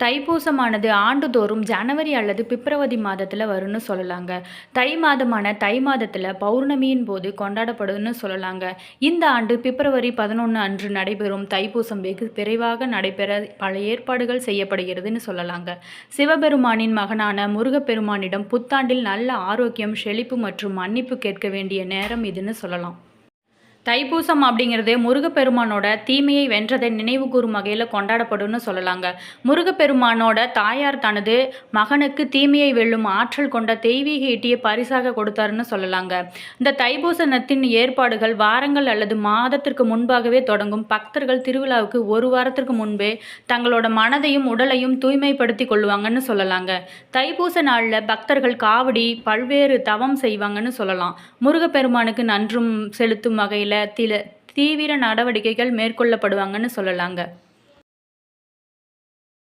தைப்பூசமானது ஆண்டுதோறும் ஜனவரி அல்லது பிப்ரவரி மாதத்தில் வரும்னு சொல்லலாங்க. தை மாதமான தை மாதத்தில் பௌர்ணமியின் போது கொண்டாடப்படுதுன்னு சொல்லலாங்க. இந்த ஆண்டு பிப்ரவரி 11 அன்று நடைபெறும் தைப்பூசம் வெகு விரைவாக நடைபெற பல ஏற்பாடுகள் செய்யப்படுகிறதுன்னு சொல்லலாங்க. சிவபெருமானின் மகனான முருகப்பெருமானிடம் புத்தாண்டில் நல்ல ஆரோக்கியம், செழிப்பு மற்றும் மன்னிப்பு கேட்க வேண்டிய நேரம் இதுன்னு சொல்லலாம். தைப்பூசம் அப்படிங்கிறது முருகப்பெருமானோட தீமையை வென்றதை நினைவு கூறும் வகையில் கொண்டாடப்படும்னு சொல்லலாங்க. முருகப்பெருமானோட தாயார் தனது மகனுக்கு தீமையை வெல்லும் ஆற்றல் கொண்ட தெய்வீக ஈட்டியை பரிசாக கொடுத்தாருன்னு சொல்லலாங்க. இந்த தைப்பூசத்தின் ஏற்பாடுகள் வாரங்கள் அல்லது மாதத்திற்கு முன்பாகவே தொடங்கும். பக்தர்கள் திருவிழாவுக்கு ஒரு வாரத்திற்கு முன்பே தங்களோட மனதையும் உடலையும் தூய்மைப்படுத்தி கொள்வாங்கன்னு சொல்லலாங்க. தைப்பூச நாளில் பக்தர்கள் காவடி பல்வேறு தவம் செய்வாங்கன்னு சொல்லலாம். முருகப்பெருமானுக்கு நன்றும் செலுத்தும் வகையில் தீவிர நடவடிக்கைகள் மேற்கொள்ளப்படுவாங்கன்னு சொல்லலாங்க.